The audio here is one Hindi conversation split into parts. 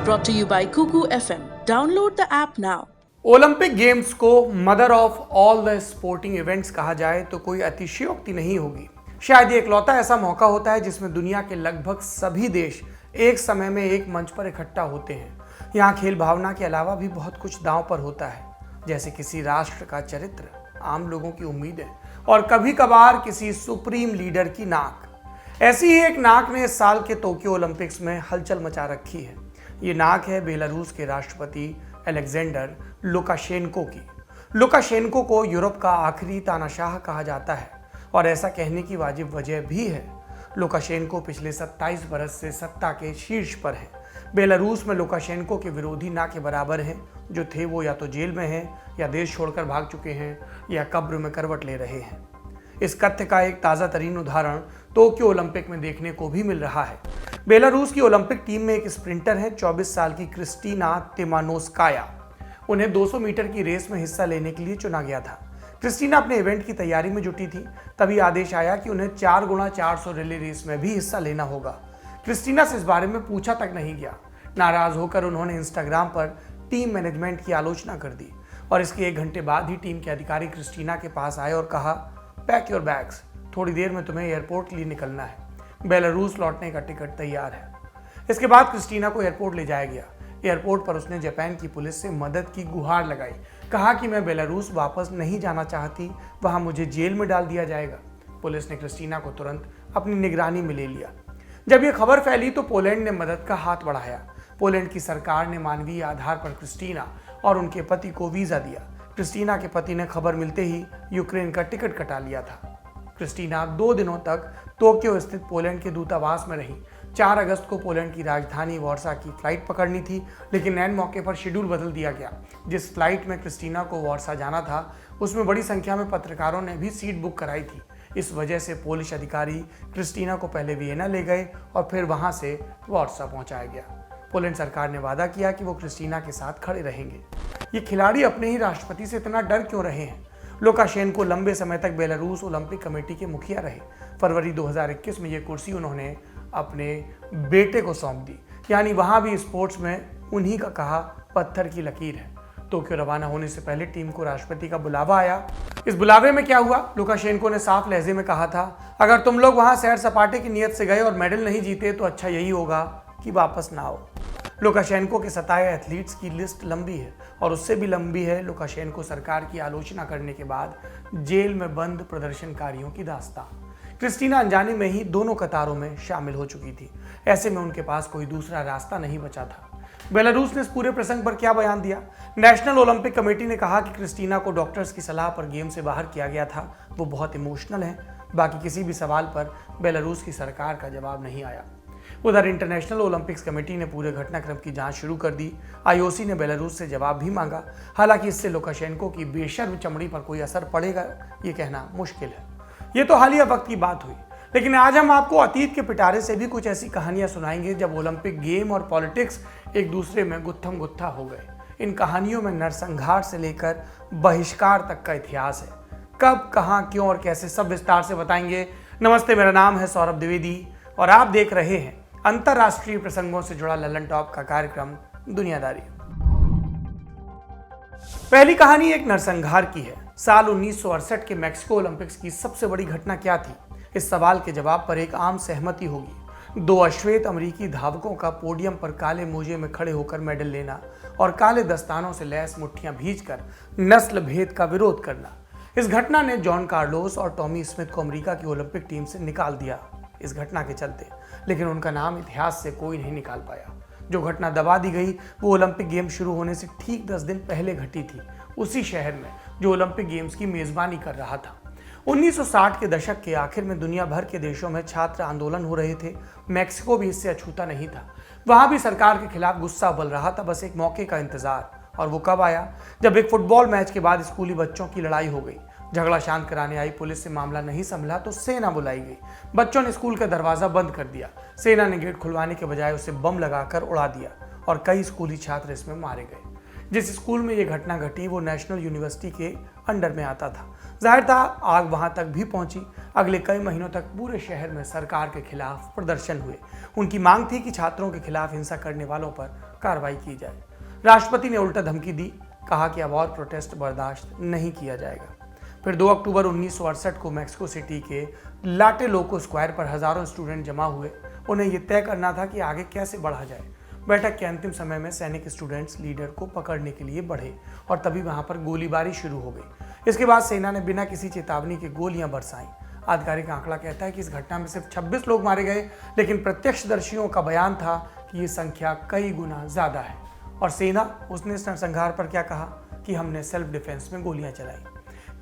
brought to you by Kuku FM. Download the app now. Olympic games को mother of all the sporting events कहा जाए तो कोई अतिशयोक्ति नहीं होगी। शायद ये इकलौता ऐसा मौका होता है जिसमें दुनिया के लगभग सभी देश एक समय में एक मंच पर इकट्ठा होते हैं। यहाँ खेल भावना के अलावा भी बहुत कुछ दांव पर होता है, जैसे किसी राष्ट्र का चरित्र, आम लोगों की उम्मीदें और कभी कभार किसी सुप्रीम लीडर की नाक। ऐसी ही एक नाक ने इस साल के टोक्यो ओलंपिक्स में हलचल मचा रखी है। ये नाक है बेलारूस के राष्ट्रपति अलेक्जेंडर लुकाशेंको की। लुकाशेंको को यूरोप का आखिरी तानाशाह कहा जाता है और ऐसा कहने की वाजिब वजह भी है। लुकाशेंको पिछले 27 बरस से सत्ता के शीर्ष पर है। बेलारूस में लुकाशेंको के विरोधी ना के बराबर हैं। जो थे वो या तो जेल में हैं, या देश छोड़कर भाग चुके हैं, या कब्र में करवट ले रहे हैं। इस कथ्य का एक ताज़ा तरीन उदाहरण टोक्यो ओलंपिक में देखने को भी मिल रहा है। बेलारूस की ओलंपिक टीम में एक स्प्रिंटर है 24 साल की क्रिस्टीना तिमानोस्काया। उन्हें 200 मीटर की रेस में हिस्सा लेने के लिए चुना गया था। क्रिस्टीना अपने इवेंट की तैयारी में जुटी थी, तभी आदेश आया कि उन्हें 4x400 रिले रेस में भी हिस्सा लेना होगा। क्रिस्टीना से इस बारे में पूछा तक नहीं गया। नाराज होकर उन्होंने इंस्टाग्राम पर टीम मैनेजमेंट की आलोचना कर दी और इसके 1 घंटे बाद ही टीम के अधिकारी क्रिस्टीना के पास आए और कहा, पैक योर बैग्स, थोड़ी देर में तुम्हें एयरपोर्ट के लिए निकलना है। बेलारूस लौटने का टिकट तैयार है। इसके बाद क्रिस्टीना को एयरपोर्ट ले जाया गया। एयरपोर्ट पर उसने जापान की पुलिस से मदद की गुहार लगाई। कहा कि मैं बेलारूस वापस नहीं जाना चाहती, वहां मुझे जेल में डाल दिया जाएगा। पुलिस ने क्रिस्टीना को तुरंत अपनी निगरानी में ले लिया। जब यह खबर फैली तो पोलैंड ने मदद का हाथ बढ़ाया। पोलैंड की सरकार ने मानवीय आधार पर क्रिस्टीना और उनके पति को वीजा दिया। क्रिस्टीना के पति ने खबर मिलते ही यूक्रेन का टिकट कटा लिया था। क्रिस्टीना 2 दिनों तक टोक्यो स्थित पोलैंड के दूतावास में रही। 4 अगस्त को पोलैंड की राजधानी वार्सा की फ्लाइट पकड़नी थी, लेकिन ऐन मौके पर शेड्यूल बदल दिया गया। जिस फ्लाइट में क्रिस्टीना को वार्सा जाना था, उसमें बड़ी संख्या में पत्रकारों ने भी सीट बुक कराई थी। इस वजह से पोलिश अधिकारी क्रिस्टीना को पहले वियना ले गए और फिर वहां से वार्सा पहुंचाया गया। पोलैंड सरकार ने वादा किया कि वो क्रिस्टीना के साथ खड़े रहेंगे। ये खिलाड़ी अपने ही राष्ट्रपति से इतना डर क्यों रहे हैं? लुकाशेंको लंबे समय तक बेलारूस ओलंपिक कमेटी के मुखिया रहे। फरवरी 2021 में ये कुर्सी उन्होंने अपने बेटे को सौंप दी। यानी वहां भी स्पोर्ट्स में उन्हीं का कहा पत्थर की लकीर है। टोक्यो रवाना होने से पहले टीम को राष्ट्रपति का बुलावा आया। इस बुलावे में क्या हुआ? लुकाशेंको ने साफ लहजे में कहा था, अगर तुम लोग वहां सैर सपाटे की नियत से गए और मेडल नहीं जीते तो अच्छा यही होगा कि वापस ना आओ। लुकाशेंको के सताए एथलीट्स की लिस्ट लंबी है और उससे भी लंबी है लुकाशेंको सरकार की आलोचना करने के बाद जेल में बंद प्रदर्शनकारियों की दास्तान। क्रिस्टीना अनजाने में ही दोनों कतारों में शामिल हो चुकी थी। ऐसे में उनके पास कोई दूसरा रास्ता नहीं बचा था। बेलारूस ने इस पूरे प्रसंग पर क्या बयान दिया? नेशनल ओलंपिक कमेटी ने कहा कि क्रिस्टीना को डॉक्टर्स की सलाह पर गेम से बाहर किया गया था। वो बहुत इमोशनल है। बाकी किसी भी सवाल पर बेलारूस की सरकार का जवाब नहीं आया। उधर इंटरनेशनल ओलंपिक्स कमेटी ने पूरे घटनाक्रम की जांच शुरू कर दी। आईओसी ने बेलारूस से जवाब भी मांगा। हालांकि इससे लुकाशेंको की बेशर्म चमड़ी पर कोई असर पड़ेगा ये कहना मुश्किल है। ये तो हालिया वक्त की बात हुई, लेकिन आज हम आपको अतीत के पिटारे से भी कुछ ऐसी कहानियां सुनाएंगे जब ओलंपिक गेम और पॉलिटिक्स एक दूसरे में गुत्थम गुत्था हो गए। इन कहानियों में नरसंहार से लेकर बहिष्कार तक का इतिहास है। कब, कहां, क्यों और कैसे, सब विस्तार से बताएंगे। नमस्ते, मेरा नाम है सौरभ द्विवेदी और आप देख रहे हैं अंतरराष्ट्रीय प्रसंगों से जुड़ा ललन टॉप का कार्यक्रम दुनियादारी। पहली कहानी एक नरसंहार की है। साल 1968 के मैक्सिको ओलंपिक्स की सबसे बड़ी घटना क्या थी? इस सवाल के जवाब पर एक आम सहमति होगी। 2 अश्वेत अमेरिकी धावकों का पोडियम पर काले मोजे में खड़े होकर मेडल लेना और काले दस्तानों से लैस मुट्ठियां भींचकर नस्ल भेद का विरोध करना। इस घटना ने जॉन कार्लोस और टॉमी स्मिथ को अमेरिका की ओलंपिक टीम से निकाल दिया इस घटना के चलते, लेकिन उनका नाम इतिहास से कोई नहीं निकाल पाया। जो घटना दबा दी गई वो ओलंपिक गेम शुरू होने से ठीक 10 दिन पहले घटी थी, उसी शहर में जो ओलंपिक गेम्स की मेजबानी कर रहा था। 1960 के दशक के आखिर में दुनिया भर के देशों में छात्र आंदोलन हो रहे थे। मैक्सिको भी इससे अछूता नहीं था। वहां भी सरकार के खिलाफ गुस्सा उबल रहा था, बस एक मौके का इंतजार। और वो कब आया? जब एक फुटबॉल मैच के बाद स्कूली बच्चों की लड़ाई हो गई। झगड़ा शांत कराने आई पुलिस से मामला नहीं संभला तो सेना बुलाई गई। बच्चों ने स्कूल का दरवाजा बंद कर दिया। सेना ने गेट खुलवाने के बजाय उसे बम लगाकर उड़ा दिया और कई स्कूली छात्र इसमें मारे गए। जिस स्कूल में ये घटना घटी वो नेशनल यूनिवर्सिटी के अंडर में आता था। जाहिर था आग वहां तक भी पहुंची। अगले कई महीनों तक पूरे शहर में सरकार के खिलाफ प्रदर्शन हुए। उनकी मांग थी कि छात्रों के खिलाफ हिंसा करने वालों पर कार्रवाई की जाए। राष्ट्रपति ने उल्टा धमकी दी, कहा कि अब और प्रोटेस्ट बर्दाश्त नहीं किया जाएगा। फिर 2 अक्टूबर 1968 को मैक्सिको सिटी के लाटेलोको स्क्वायर पर हजारों स्टूडेंट जमा हुए। उन्हें यह तय करना था कि आगे कैसे बढ़ा जाए। बैठक के अंतिम समय में सैनिक स्टूडेंट्स लीडर को पकड़ने के लिए बढ़े और तभी वहां पर गोलीबारी शुरू हो गई। इसके बाद सेना ने बिना किसी चेतावनी के गोलियां बरसाई। आधिकारिक आंकड़ा कहता है कि इस घटना में सिर्फ 26 लोग मारे गए, लेकिन प्रत्यक्षदर्शियों का बयान था कि ये संख्या कई गुना ज्यादा है। और सेना, उसने इस नरसंहार पर क्या कहा कि हमने सेल्फ डिफेंस में गोलियां चलाई।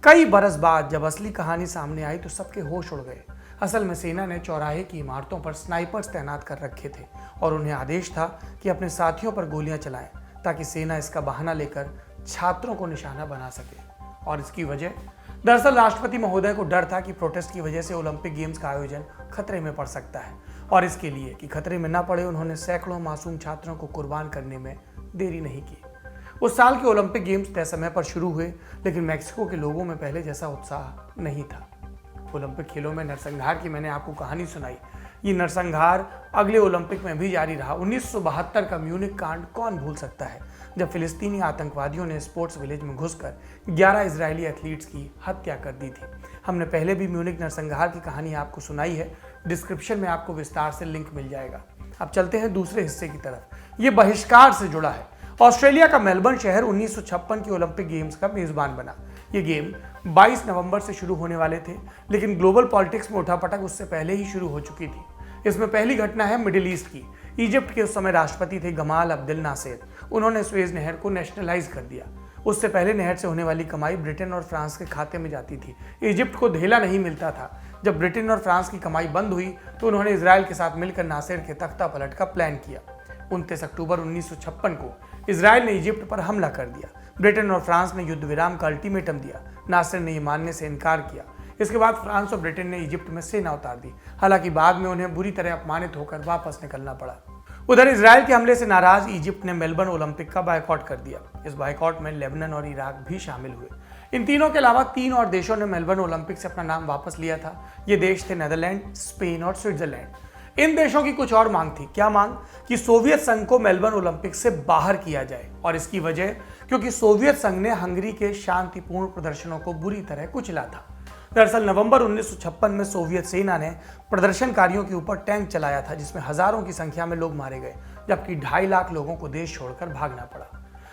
कई बरस बाद जब असली कहानी सामने आई तो सबके होश उड़ गए। असल में सेना ने चौराहे की इमारतों पर स्नाइपर्स तैनात कर रखे थे और उन्हें आदेश था कि अपने साथियों पर गोलियां चलाएं ताकि सेना इसका बहाना लेकर छात्रों को निशाना बना सके। और इसकी वजह, दरअसल राष्ट्रपति महोदय को डर था कि प्रोटेस्ट की वजह से ओलंपिक गेम्स का आयोजन खतरे में पड़ सकता है। और इसके लिए कि खतरे में न पड़े, उन्होंने सैकड़ों मासूम छात्रों को कुर्बान करने में देरी नहीं की। उस साल के ओलंपिक गेम्स तय समय पर शुरू हुए, लेकिन मैक्सिको के लोगों में पहले जैसा उत्साह नहीं था। ओलंपिक खेलों में नरसंहार की मैंने आपको कहानी सुनाई। ये नरसंहार अगले ओलंपिक में भी जारी रहा। 1972 का म्यूनिक कांड कौन भूल सकता है, जब फिलिस्तीनी आतंकवादियों ने स्पोर्ट्स विलेज में घुसकर 11 इजरायली एथलीट्स की हत्या कर दी थी। हमने पहले भी म्यूनिक नरसंहार की कहानी आपको सुनाई है। डिस्क्रिप्शन में आपको विस्तार से लिंक मिल जाएगा। अब चलते हैं दूसरे हिस्से की तरफ। ये बहिष्कार से जुड़ा है। ऑस्ट्रेलिया का मेलबर्न शहर 1956 के ओलंपिक गेम्स का मेजबान बना। ये गेम 22 नवंबर से शुरू होने वाले थे, लेकिन ग्लोबल पॉलिटिक्स में उठापटक उससे पहले ही शुरू हो चुकी थी। इसमें पहली घटना है मिडिल ईस्ट की। इजिप्ट के उस समय राष्ट्रपति थे गमाल अब्देल नासेर। उन्होंने सुएज नहर को नेशनलाइज कर दिया। उससे पहले नहर से होने वाली कमाई ब्रिटेन और फ्रांस के खाते में जाती थी। इजिप्ट को धेला नहीं मिलता था। जब ब्रिटेन और फ्रांस की कमाई बंद हुई तो उन्होंने इजराइल के साथ मिलकर नासेर के तख्ता पलट का प्लान किया। 29 अक्टूबर 1956 को इजराइल ने इजिप्ट पर हमला कर दिया। ब्रिटेन और फ्रांस ने युद्ध विराम का अल्टीमेटम दिया। नासिर ने यह मानने से इनकार किया। इसके बाद फ्रांस और ब्रिटेन ने इजिप्ट में सेना उतार दी। हालांकि बाद में उन्हें बुरी तरह अपमानित होकर वापस निकलना पड़ा। उधर इजराइल के हमले से नाराज इजिप्ट ने मेलबर्न ओलंपिक का बायकॉट कर दिया। इस बायकॉट में लेबनान और इराक भी शामिल हुए। इन तीनों के अलावा 3 और देशों ने मेलबर्न ओलंपिक से अपना नाम वापस लिया था। ये देश थे नीदरलैंड, स्पेन और स्विट्जरलैंड। इन देशों की कुछ और मांग थी। क्या मांग? कि सोवियत संघ को मेलबर्न ओलंपिक से बाहर किया जाए। और इसकी वजह, क्योंकि सोवियत संघ ने हंगरी के शांतिपूर्ण प्रदर्शनों को बुरी तरह कुचला था। दरअसल नवंबर 1956 में सोवियत सेना ने प्रदर्शनकारियों के ऊपर टैंक चलाया था, जिसमें हजारों की संख्या में लोग मारे गए, जबकि 2.5 लाख लोगों को देश छोड़कर भागना पड़ा।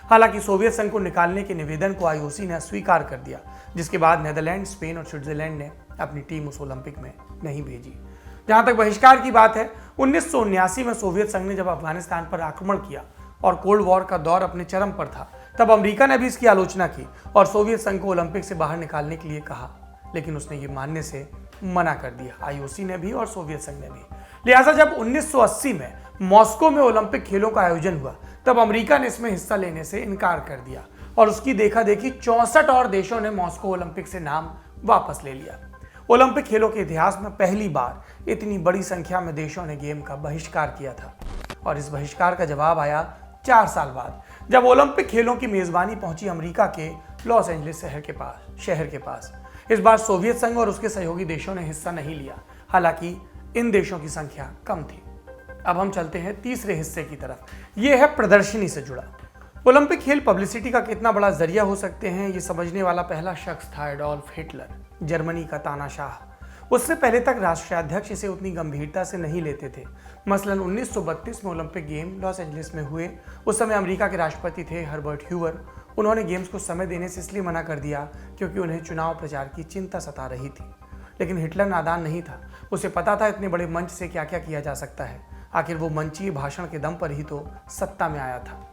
हालांकि सोवियत संघ को निकालने के निवेदन को आईओसी ने स्वीकार कर दिया, जिसके बाद नीदरलैंड, स्पेन और स्विट्जरलैंड ने अपनी टीम उस ओलंपिक में नहीं भेजी। जहां तक बहिष्कार की बात है, 1979 में सोवियत संघ ने जब अफगानिस्तान पर आक्रमण किया और कोल्ड वॉर का दौर अपने चरम पर था, तब अमेरिका ने भी इसकी आलोचना की और सोवियत संघ को ओलंपिक से बाहर निकालने के लिए कहा, लेकिन उसने ये मानने से मना कर दिया। आईओसी ने भी और सोवियत संघ ने भी। लिहाजा जब 1980 में मॉस्को में ओलंपिक खेलों का आयोजन हुआ, तब अमेरिका ने इसमें हिस्सा लेने से इनकार कर दिया और उसकी देखा देखी 64 और देशों ने मॉस्को ओलंपिक से नाम वापस ले लिया। ओलंपिक खेलों के इतिहास में पहली बार इतनी बड़ी संख्या में देशों ने गेम का बहिष्कार किया था। और इस बहिष्कार का जवाब आया 4 साल बाद, जब ओलंपिक खेलों की मेजबानी पहुंची अमेरिका के लॉस एंजलिस शहर के पास। इस बार सोवियत संघ और उसके सहयोगी देशों ने हिस्सा नहीं लिया। हालांकि इन देशों की संख्या कम थी। अब हम चलते हैं तीसरे हिस्से की तरफ। यह है प्रदर्शनी से जुड़ा। ओलंपिक खेल पब्लिसिटी का कितना बड़ा जरिया हो सकते हैं, ये समझने वाला पहला शख्स था एडोल्फ हिटलर, जर्मनी का तानाशाह। उससे पहले तक राष्ट्राध्यक्ष इसे उतनी गंभीरता से नहीं लेते थे। मसलन 1932 में ओलंपिक गेम लॉस एंजलिस में हुए। उस समय अमेरिका के राष्ट्रपति थे हर्बर्ट ह्यूवर। उन्होंने गेम्स को समय देने से इसलिए मना कर दिया क्योंकि उन्हें चुनाव प्रचार की चिंता सता रही थी। लेकिन हिटलर नादान नहीं था। उसे पता था इतने बड़े मंच से क्या क्या किया जा सकता है। आखिर वो मंचीय भाषण के दम पर ही तो सत्ता में आया था।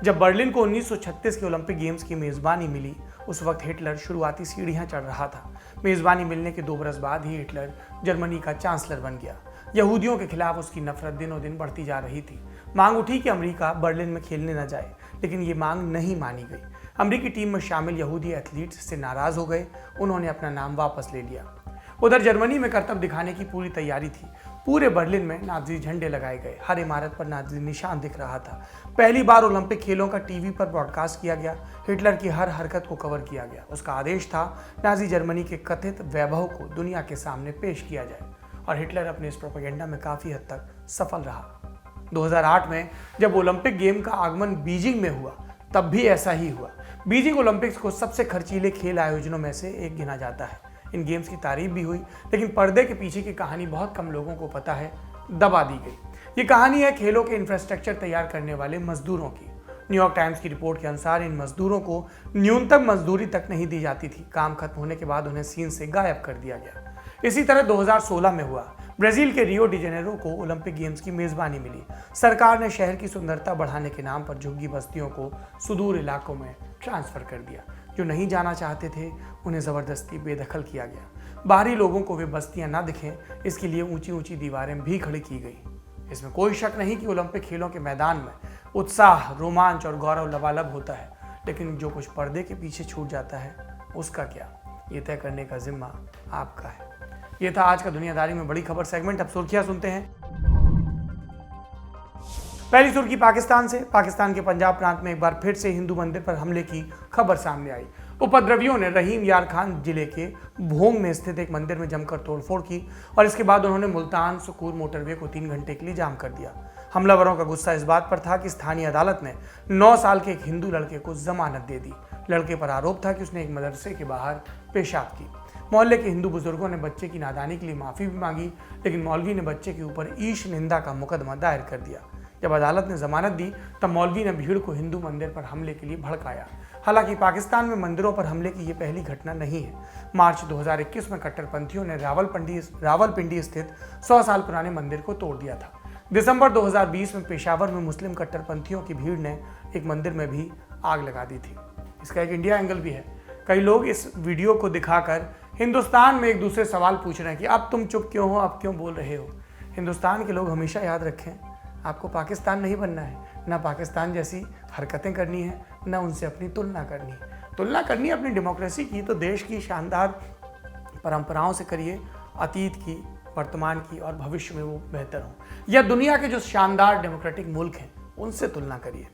जब बर्लिन को 1936 के ओलंपिक गेम्स की मेजबानी मिली, उस वक्त हिटलर शुरुआती सीढ़ियां चढ़ रहा था। मेजबानी मिलने के 2 बरस बाद ही हिटलर जर्मनी का चांसलर बन गया। यहूदियों के खिलाफ उसकी नफरत दिनों दिन बढ़ती जा रही थी। मांग उठी कि अमेरिका बर्लिन में खेलने न जाए, लेकिन ये मांग नहीं मानी गई। अमेरिकी टीम में शामिल यहूदी एथलीट्स से नाराज हो गए। उन्होंने अपना नाम वापस ले लिया। उधर जर्मनी में करतब दिखाने की पूरी तैयारी थी। पूरे बर्लिन में नाजी झंडे लगाए गए, हर इमारत पर नाजी निशान दिख रहा था। पहली बार ओलंपिक खेलों का टीवी पर ब्रॉडकास्ट किया गया। हिटलर की हर हरकत को कवर किया गया। उसका आदेश था नाजी जर्मनी के कथित वैभव को दुनिया के सामने पेश किया जाए, और हिटलर अपने इस प्रोपेगेंडा में काफी हद तक सफल रहा। 2008 में जब ओलंपिक गेम का आगमन बीजिंग में हुआ, तब भी ऐसा ही हुआ। बीजिंग ओलंपिक्स को सबसे खर्चीले खेल आयोजनों में से एक गिना जाता है। इन गेम्स की तारीफ भी हुई, लेकिन पर्दे के पीछे की कहानी बहुत कम लोगों को पता है, दबा दी गई। ये कहानी है खेलों के इंफ्रास्ट्रक्चर तैयार करने वाले मजदूरों की। न्यूयॉर्क टाइम्स की रिपोर्ट के अनुसार इन मजदूरों को न्यूनतम मजदूरी तक नहीं दी जाती थी। काम खत्म होने के बाद उन्हें सीन से गायब कर दिया गया। इसी तरह 2016 में हुआ। ब्राजील के रियो डी जेनेरो को ओलंपिक गेम्स की मेजबानी मिली। सरकार ने शहर की सुंदरता बढ़ाने के नाम पर झुग्गी बस्तियों को सुदूर इलाकों में ट्रांसफर कर दिया। जो नहीं जाना चाहते थे, उन्हें जबरदस्ती बेदखल किया गया। बाहरी लोगों को वे बस्तियां ना दिखें, इसके लिए ऊंची ऊंची दीवारें भी खड़ी की गई। इसमें कोई शक नहीं कि ओलंपिक खेलों के मैदान में उत्साह, रोमांच और गौरव लबालब होता है, लेकिन जो कुछ पर्दे के पीछे छूट जाता है, उसका क्या, ये तय करने का जिम्मा आपका है। ये था आज का दुनियादारी में बड़ी खबर सेगमेंट। अब सुर्खियां सुनते हैं। पहली सुर्खी पाकिस्तान से। पाकिस्तान के पंजाब प्रांत में एक बार फिर से हिंदू मंदिर पर हमले की खबर सामने आई। उपद्रवियों ने रहीम यार खान जिले के भोंग में स्थित एक मंदिर में जमकर तोड़फोड़ की, और इसके बाद उन्होंने मुल्तान सुकूर मोटरवे को 3 घंटे के लिए जाम कर दिया। हमलावरों का गुस्सा इस बात पर था कि स्थानीय अदालत ने 9 साल के एक हिंदू लड़के को जमानत दे दी। लड़के पर आरोप था कि उसने एक मदरसे के बाहर पेशाब की। मोहल्ले के हिंदू बुजुर्गों ने बच्चे की नादानी के लिए माफी भी मांगी, लेकिन मौलवी ने बच्चे के ऊपर ईश निंदा का मुकदमा दायर कर दिया। जब अदालत ने जमानत दी, तब मौलवी ने भीड़ को हिंदू मंदिर पर हमले के लिए भड़काया। हालांकि पाकिस्तान में मंदिरों पर हमले की यह पहली घटना नहीं है। मार्च 2021 में कट्टरपंथियों ने रावलपिंडी स्थित 100 साल पुराने मंदिर को तोड़ दिया था। दिसंबर 2020 में पेशावर में मुस्लिम कट्टरपंथियों की भीड़ ने एक मंदिर में भी आग लगा दी थी। इसका एक इंडिया एंगल भी है। कई लोग इस वीडियो को दिखाकर हिंदुस्तान में एक दूसरे सवाल पूछ रहे हैं कि अब तुम चुप क्यों हो, अब क्यों बोल रहे हो। हिंदुस्तान के लोग हमेशा याद रखें, आपको पाकिस्तान नहीं बनना है, ना पाकिस्तान जैसी हरकतें करनी है, ना उनसे अपनी तुलना करनी है। तुलना करनी है अपनी डेमोक्रेसी की, तो देश की शानदार परंपराओं से करिए, अतीत की, वर्तमान की, और भविष्य में वो बेहतर हो, या दुनिया के जो शानदार डेमोक्रेटिक मुल्क हैं उनसे तुलना करिए।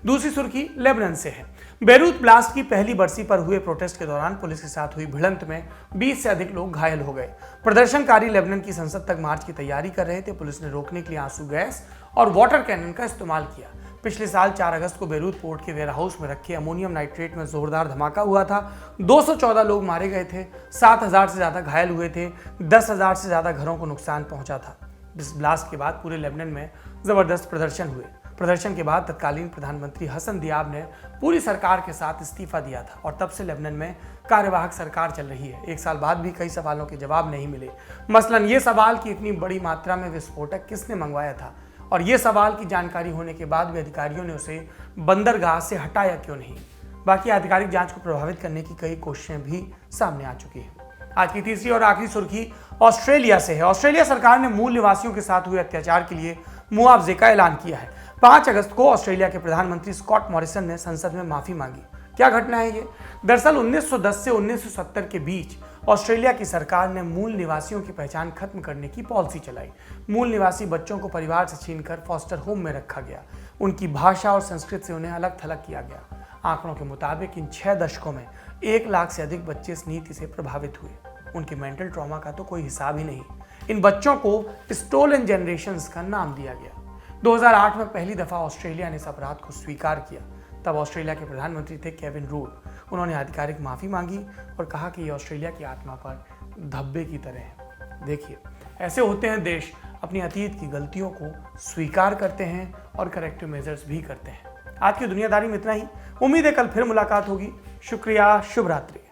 दूसरी सुर्खी लेबनान से है। बेरूत ब्लास्ट की पहली बरसी पर हुए प्रोटेस्ट के दौरान पुलिस के साथ हुई भिड़ंत में 20 से अधिक लोग घायल हो गए। प्रदर्शनकारी लेबनान की संसद तक मार्च की तैयारी कर रहे थे। पुलिस ने रोकने के लिए आंसू गैस और वाटर कैनन का इस्तेमाल किया। पिछले साल 4 अगस्त को बेरूत पोर्ट के वेयरहाउस में रखे अमोनियम नाइट्रेट में जोरदार धमाका हुआ था। 214 लोग मारे गए थे, 7000 से ज्यादा घायल हुए थे, 10,000 से ज्यादा घरों को नुकसान पहुंचा था। इस ब्लास्ट के बाद पूरे लेबनान में जबरदस्त प्रदर्शन हुए। प्रदर्शन के बाद तत्कालीन प्रधानमंत्री हसन दियाब ने पूरी सरकार के साथ इस्तीफा दिया था, और तब से लेबनान में कार्यवाहक सरकार चल रही है। 1 साल बाद भी कई सवालों के जवाब नहीं मिले। मसलन ये सवाल कि इतनी बड़ी मात्रा में विस्फोटक किसने मंगवाया था, और ये सवाल की जानकारी होने के बाद भी अधिकारियों ने उसे बंदरगाह से हटाया क्यों नहीं। बाकी आधिकारिक जांच को प्रभावित करने की कई कोशिशें भी सामने आ चुकी हैं। आज की तीसरी और आखिरी सुर्खी ऑस्ट्रेलिया से है। ऑस्ट्रेलिया सरकार ने मूल निवासियों के साथ हुए अत्याचार के लिए मुआवजे का ऐलान किया है। 5 अगस्त को ऑस्ट्रेलिया के प्रधानमंत्री स्कॉट मॉरिसन ने संसद में माफी मांगी। क्या घटना है ये? दरअसल 1910 से 1970 के बीच ऑस्ट्रेलिया की सरकार ने मूल निवासियों की पहचान खत्म करने की पॉलिसी चलाई। मूल निवासी बच्चों को परिवार से छीनकर फॉस्टर होम में रखा गया। उनकी भाषा और संस्कृति से उन्हें अलग थलग किया गया। आंकड़ों के मुताबिक इन 6 दशकों में 1 लाख से अधिक बच्चे इस नीति से प्रभावित हुए। उनके मेंटल ट्रॉमा का तो कोई हिसाब ही नहीं। इन बच्चों को स्टोलन जनरेशंस का नाम दिया गया। 2008 में पहली दफा ऑस्ट्रेलिया ने इस अपराध को स्वीकार किया। तब ऑस्ट्रेलिया के प्रधानमंत्री थे केविन रूड। उन्होंने आधिकारिक माफी मांगी और कहा कि ये ऑस्ट्रेलिया की आत्मा पर धब्बे की तरह है। देखिए, ऐसे होते हैं देश, अपनी अतीत की गलतियों को स्वीकार करते हैं और करेक्टिव मेजर्स भी करते हैं। आज की दुनियादारी में इतना ही। उम्मीद है कल फिर मुलाकात होगी। शुक्रिया, शुभ रात्रि।